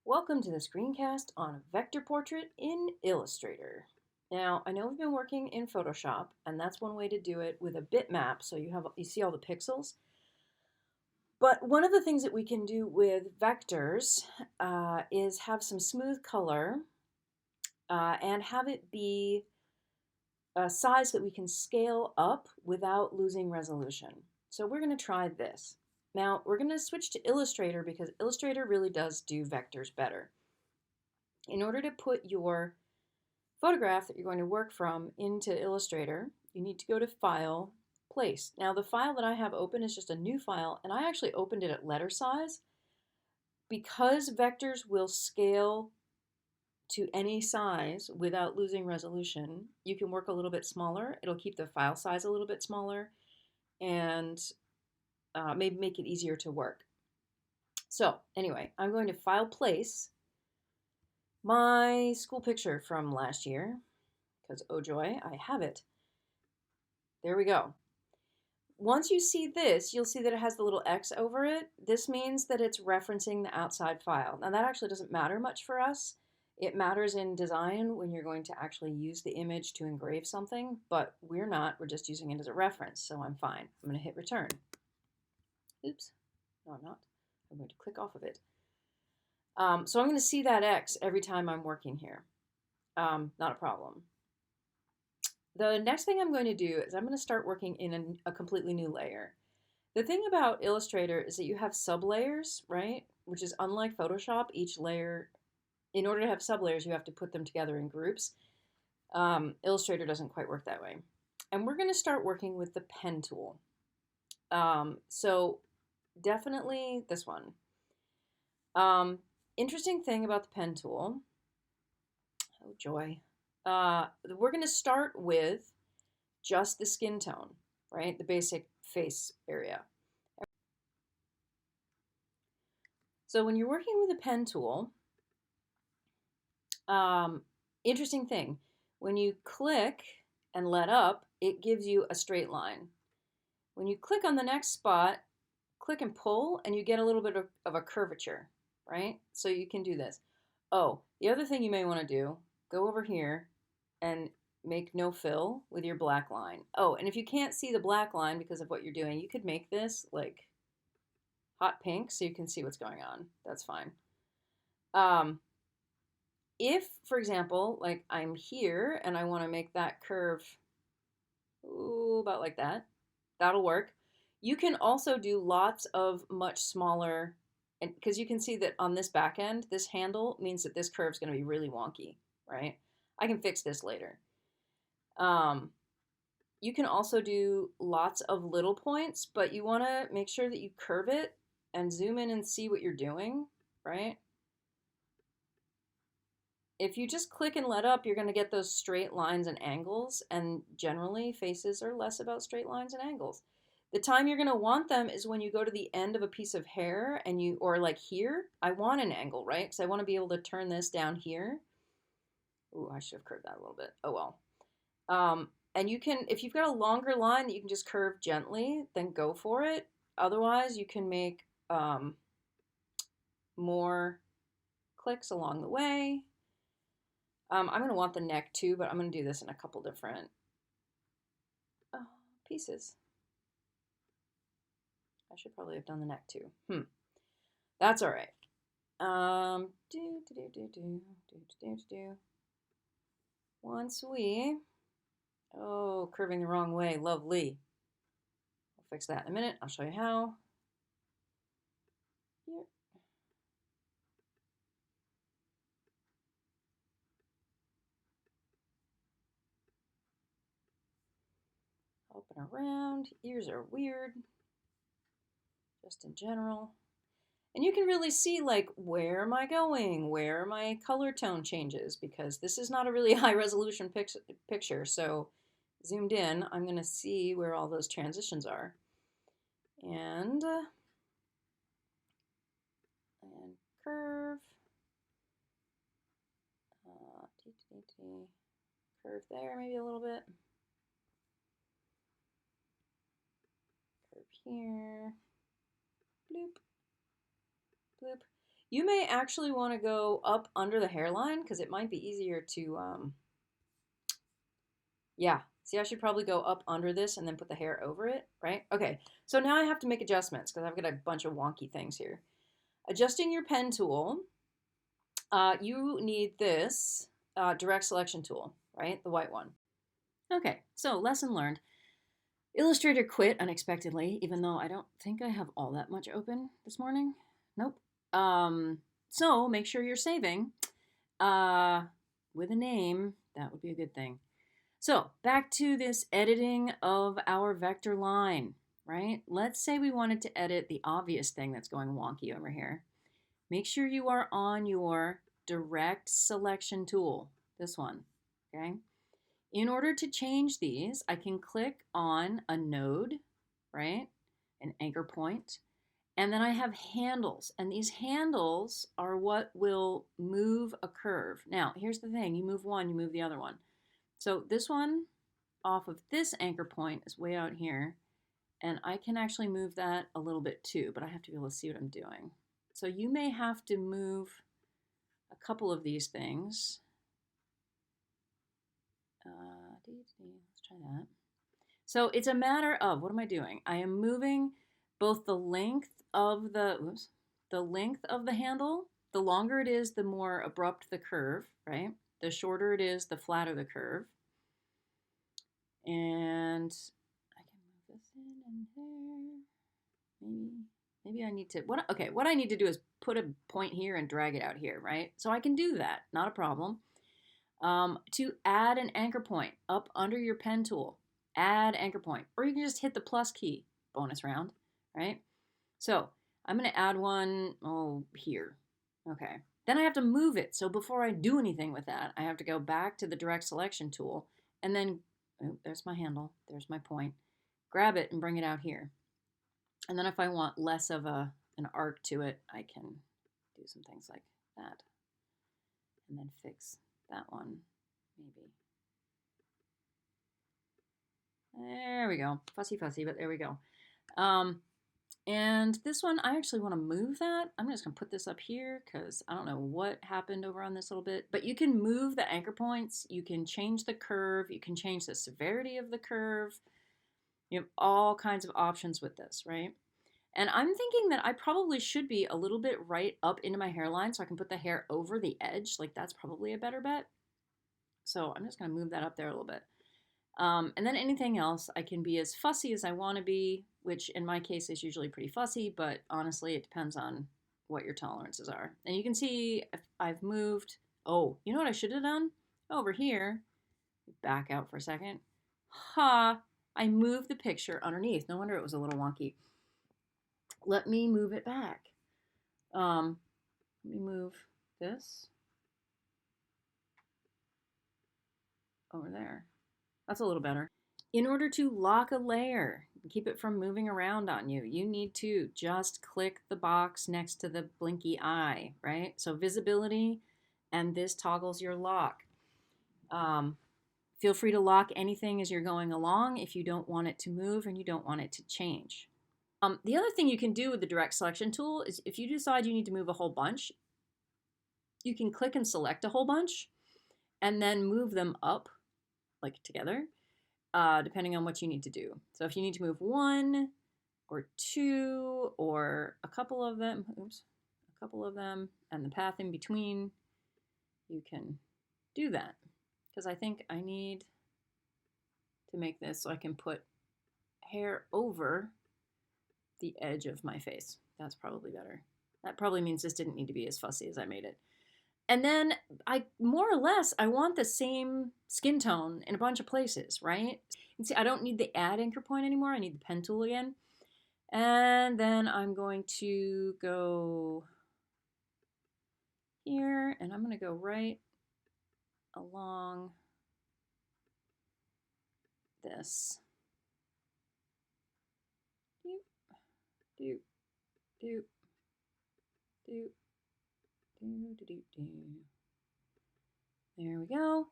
Welcome to the screencast on vector portrait in Illustrator. Now, I know we've been working in Photoshop, and that's one way to do it with a bitmap, so you see all the pixels. But one of the things that we can do with vectors is have some smooth color and have it be a size that we can scale up without losing resolution. So we're going to try this. Now, we're going to switch to Illustrator because Illustrator really does do vectors better. In order to put your photograph that you're going to work from into Illustrator, you need to go to File, Place. Now, the file that I have open is just a new file, and I actually opened it at letter size. Because vectors will scale to any size without losing resolution, you can work a little bit smaller. It'll keep the file size a little bit smaller and maybe make it easier to work. So anyway, I'm going to File, Place, my school picture from last year, because oh joy, I have it. There we go. Once you see this, you'll see that it has the little X over it. This means that it's referencing the outside file. Now that actually doesn't matter much for us. It matters in design when you're going to actually use the image to engrave something, but we're not. We're just using it as a reference, so I'm fine. I'm going to hit return. Oops. No, I'm not. I'm going to click off of it. So I'm going to see that X every time I'm working here. Not a problem. The next thing I'm going to do is I'm going to start working in a completely new layer. The thing about Illustrator is that you have sublayers, right? Which is unlike Photoshop. Each layer, in order to have sublayers, you have to put them together in groups. Illustrator doesn't quite work that way. And we're going to start working with the pen tool. So definitely this one. Interesting thing about the pen tool, oh joy, we're going to start with just the skin tone, right? The basic face area. So when you're working with a pen tool, interesting thing, when you click and let up, it gives you a straight line. When you click on the next spot, click and pull, and you get a little bit of a curvature, right? So you can do this. Oh, the other thing you may want to do, go over here and make no fill with your black line. Oh, and if you can't see the black line because of what you're doing, you could make this like hot pink so you can see what's going on. That's fine. If, for example, like I'm here and I want to make that curve about like that, that'll work. You can also do lots of much smaller, and because you can see that on this back end, this handle means that this curve is going to be really wonky, right? I can fix this later. You can also do lots of little points, but you want to make sure that you curve it and zoom in and see what you're doing, right? If you just click and let up, you're going to get those straight lines and angles, and generally faces are less about straight lines and angles. The time you're going to want them is when you go to the end of a piece of hair and you, or like here, I want an angle, right? Because I want to be able to turn this down here. Ooh, I should have curved that a little bit. Oh well. And you can, if you've got a longer line that you can just curve gently, then go for it. Otherwise, you can make more clicks along the way. I'm going to want the neck too, but I'm going to do this in a couple different pieces. I should probably have done the neck too. That's all right. Once we, oh, curving the wrong way, lovely. I'll fix that in a minute. I'll show you how. Here. Up and around. Ears are weird, just in general. And you can really see, like, where am I going? Where are my color tone changes? Because this is not a really high resolution picture. So zoomed in, I'm going to see where all those transitions are. And curve. Curve there maybe a little bit. Curve here. Bloop. Bloop. You may actually want to go up under the hairline because it might be easier to, yeah. See, I should probably go up under this and then put the hair over it, right? Okay, so now I have to make adjustments because I've got a bunch of wonky things here. Adjusting your pen tool, you need this direct selection tool, right? The white one. Okay, so lesson learned. Illustrator quit unexpectedly, even though I don't think I have all that much open this morning. Nope. So make sure you're saving with a name. That would be a good thing. So back to this editing of our vector line, right? Let's say we wanted to edit the obvious thing that's going wonky over here. Make sure you are on your direct selection tool, this one, okay? In order to change these, I can click on a node, right? An anchor point. And then I have handles, and these handles are what will move a curve. Now, here's the thing. You move one, you move the other one. So this one off of this anchor point is way out here, and I can actually move that a little bit too, but I have to be able to see what I'm doing. So you may have to move a couple of these things. Let's try that. So it's a matter of, what am I doing? I am moving both the length of the length of the handle. The longer it is, the more abrupt the curve, right? The shorter it is, the flatter the curve. And I can move this in and there. Maybe I need to, what I need to do is put a point here and drag it out here, right? So I can do that, not a problem. To add an anchor point up under your pen tool, add anchor point, or you can just hit the plus key, bonus round, right? So I'm going to add one, here. Okay. Then I have to move it. So before I do anything with that, I have to go back to the direct selection tool and then, there's my handle, there's my point, grab it and bring it out here. And then if I want less of an arc to it, I can do some things like that. And then fix that one, maybe. There we go. Fussy, but there we go. And this one, I actually want to move that. I'm just going to put this up here because I don't know what happened over on this little bit. But you can move the anchor points. You can change the curve. You can change the severity of the curve. You have all kinds of options with this, right? And I'm thinking that I probably should be a little bit right up into my hairline so I can put the hair over the edge. Like that's probably a better bet. So I'm just going to move that up there a little bit. And then anything else, I can be as fussy as I want to be, which in my case is usually pretty fussy, but honestly, it depends on what your tolerances are. And you can see if I've moved, oh, you know what I should have done? Over here, back out for a second. Ha, I moved the picture underneath. No wonder it was a little wonky. Let me move it back. Let me move this over there. That's a little better. In order to lock a layer, keep it from moving around on you, you need to just click the box next to the blinky eye, right? So visibility, and this toggles your lock. Feel free to lock anything as you're going along if you don't want it to move and you don't want it to change. The other thing you can do with the direct selection tool is if you decide you need to move a whole bunch, you can click and select a whole bunch and then move them up like together, depending on what you need to do. So if you need to move one or two or a couple of them, and the path in between, you can do that. Because I think I need to make this so I can put hair over the edge of my face. That's probably better. That probably means this didn't need to be as fussy as I made it. And then I more or less, I want the same skin tone in a bunch of places, right? You see, I don't need the add anchor point anymore. I need the pen tool again. And then I'm going to go here, and I'm going to go right along this. Doop, doop, doop, doop. There we go.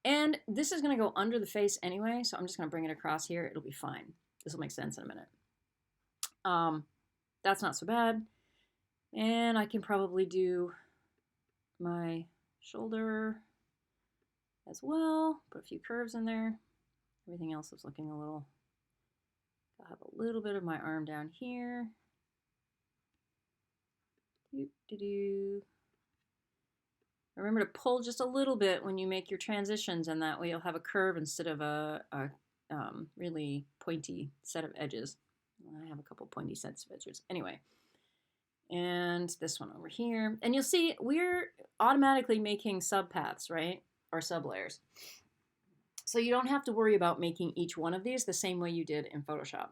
And this is going to go under the face anyway, so I'm just going to bring it across here. It'll be fine. This will make sense in a minute. That's not so bad. And I can probably do my shoulder as well. Put a few curves in there. Everything else is looking a little, I'll have a little bit of my arm down here. Remember to pull just a little bit when you make your transitions, and that way you'll have a curve instead of a really pointy set of edges. I have a couple pointy sets of edges. Anyway, and this one over here. And you'll see we're automatically making subpaths, right? Or sublayers. So you don't have to worry about making each one of these the same way you did in Photoshop.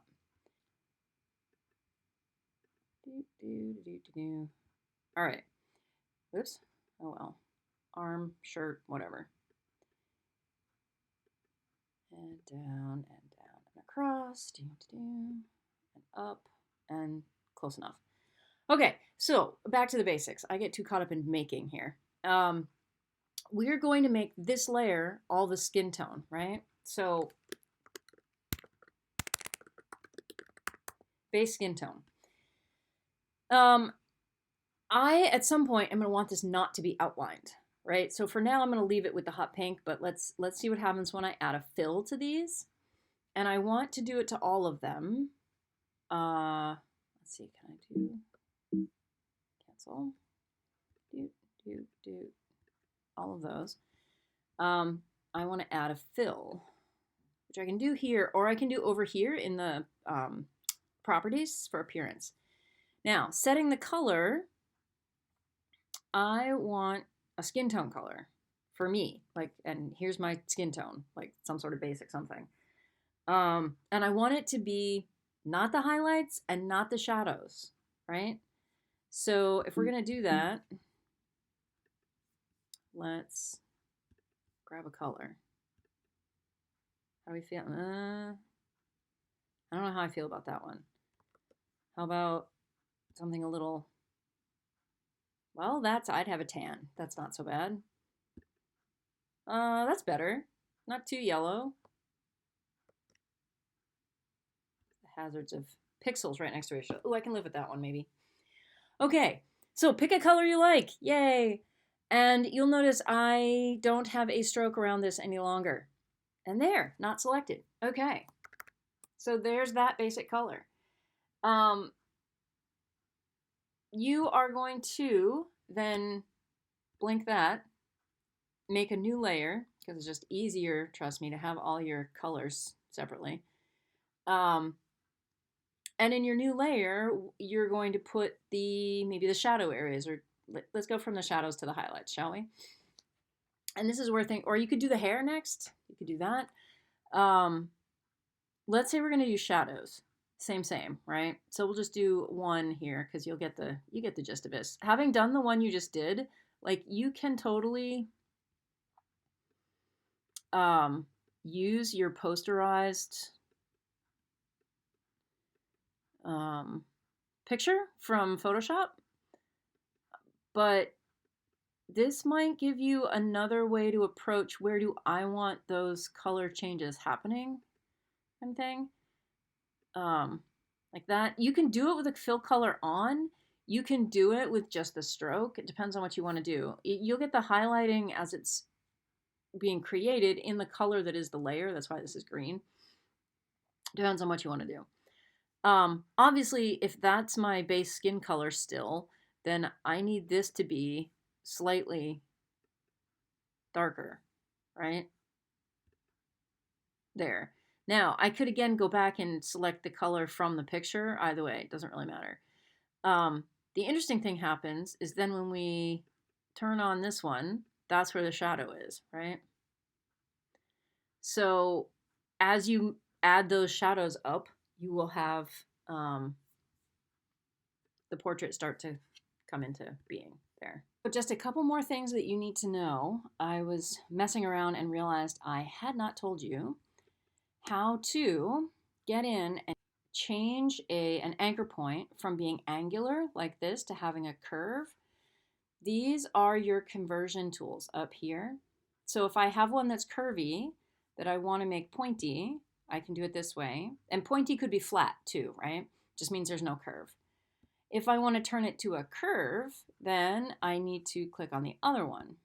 All right. Oops. Oh well. Arm, shirt, whatever. And down and across. And up and close enough. Okay, so back to the basics. I get too caught up in making here. We're going to make this layer all the skin tone, right? So base skin tone. I, at some point, am going to want this not to be outlined, right? So for now, I'm going to leave it with the hot pink, but let's see what happens when I add a fill to these. And I want to do it to all of them. Let's see, can I do cancel? Do all of those. I want to add a fill, which I can do here, or I can do over here in the properties for appearance. Now, setting the color, I want a skin tone color for me, like, and here's my skin tone, like some sort of basic something. And I want it to be not the highlights and not the shadows, right? So if we're going to do that, let's grab a color. How do we feel? I don't know how I feel about that one. How about something a little, well, I'd have a tan. That's not so bad. That's better. Not too yellow. The hazards of pixels right next to each other. Oh, I can live with that one maybe. Okay, so pick a color you like. Yay! And you'll notice I don't have a stroke around this any longer. And there, not selected. Okay, so there's that basic color. You are going to then blink that, make a new layer, because it's just easier, trust me, to have all your colors separately. And in your new layer, you're going to put maybe the shadow areas, or let's go from the shadows to the highlights, shall we? And this is where or you could do the hair next. You could do that. Let's say we're going to do shadows. Same, right? So we'll just do one here because you get the gist of this. Having done the one you just did, like you can totally use your posterized picture from Photoshop, but this might give you another way to approach where do I want those color changes happening kind of thing. Like that. You can do it with a fill color on. You can do it with just the stroke. It depends on what you want to do. You'll get the highlighting as it's being created in the color that is the layer. That's why this is green. Depends on what you want to do. Obviously, if that's my base skin color still, then I need this to be slightly darker, right? There. Now, I could again go back and select the color from the picture. Either way, it doesn't really matter. The interesting thing happens is then when we turn on this one, that's where the shadow is, right? So as you add those shadows up, you will have the portrait start to come into being there. But just a couple more things that you need to know. I was messing around and realized I had not told you how to get in and change an anchor point from being angular like this to having a curve. These are your conversion tools up here. So if I have one that's curvy that I want to make pointy, I can do it this way. And pointy could be flat too, right? Just means there's no curve. If I want to turn it to a curve, then I need to click on the other one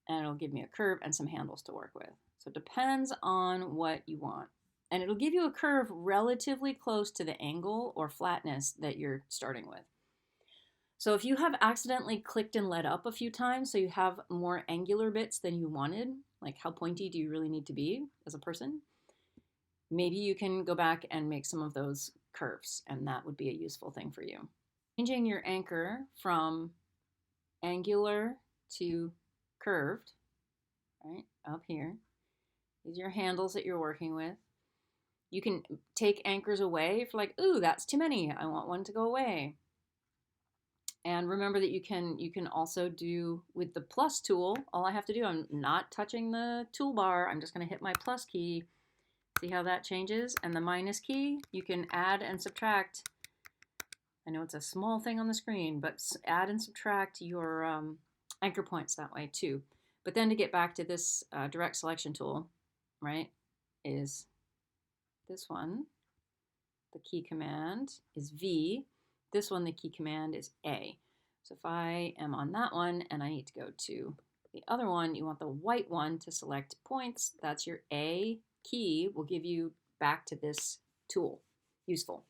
and it'll give me a curve and some handles to work with. So it depends on what you want. And it'll give you a curve relatively close to the angle or flatness that you're starting with. So if you have accidentally clicked and let up a few times, so you have more angular bits than you wanted, like how pointy do you really need to be as a person? Maybe you can go back and make some of those curves, and that would be a useful thing for you. Changing your anchor from angular to curved, right, up here. These are your handles that you're working with. You can take anchors away if like, ooh, that's too many. I want one to go away. And remember that you can also do with the plus tool, all I have to do, I'm not touching the toolbar, I'm just going to hit my plus key. See how that changes? And the minus key, you can add and subtract. I know it's a small thing on the screen, but add and subtract your anchor points that way too. But then to get back to this direct selection tool, right, is this one. The key command is V. This one, the key command is A. So if I am on that one and I need to go to the other one, you want the white one to select points. That's your A key, will give you back to this tool. Useful.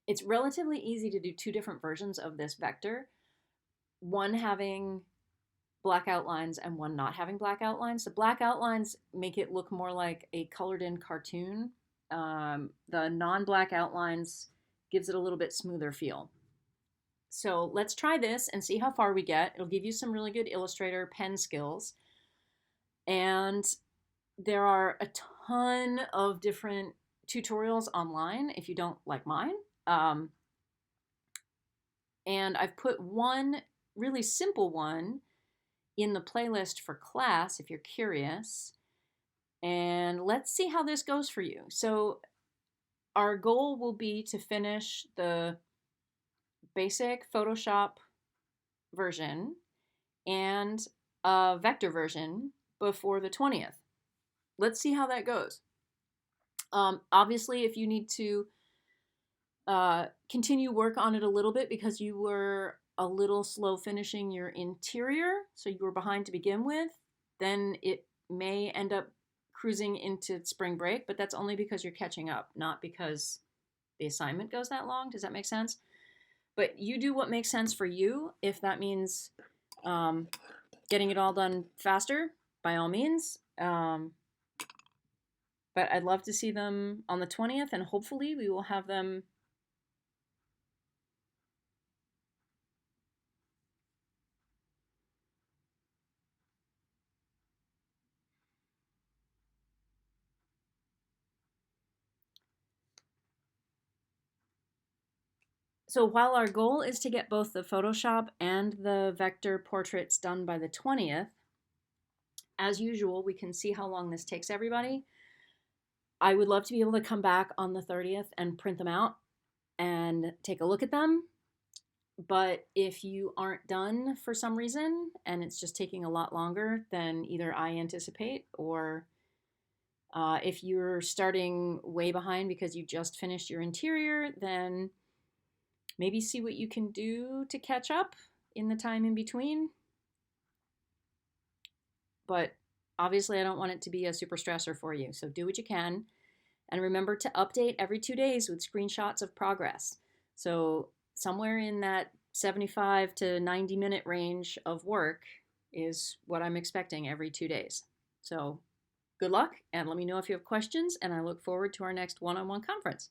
It's relatively easy to do two different versions of this vector, one having black outlines and one not having black outlines. The black outlines make it look more like a colored in cartoon. The non-black outlines gives it a little bit smoother feel. So let's try this and see how far we get. It'll give you some really good Illustrator pen skills. And there are a ton of different tutorials online if you don't like mine. And I've put one really simple one in the playlist for class if you're curious. And let's see how this goes for you. So our goal will be to finish the basic Photoshop version and a vector version before the 20th. Let's see how that goes. Obviously, if you need to continue work on it a little bit because you were a little slow finishing your interior, so you were behind to begin with, then it may end up cruising into spring break, but that's only because you're catching up, not because the assignment goes that long. Does that make sense? But you do what makes sense for you. If that means getting it all done faster, by all means. But I'd love to see them on the 20th, and hopefully we will have them So while our goal is to get both the Photoshop and the vector portraits done by the 20th, as usual, we can see how long this takes everybody. I would love to be able to come back on the 30th and print them out and take a look at them. But if you aren't done for some reason and it's just taking a lot longer than either I anticipate, or if you're starting way behind because you just finished your interior, then maybe see what you can do to catch up in the time in between. But obviously I don't want it to be a super stressor for you. So do what you can. And remember to update every 2 days with screenshots of progress. So somewhere in that 75 to 90-minute range of work is what I'm expecting every 2 days. So good luck, and let me know if you have questions, and I look forward to our next one-on-one conference.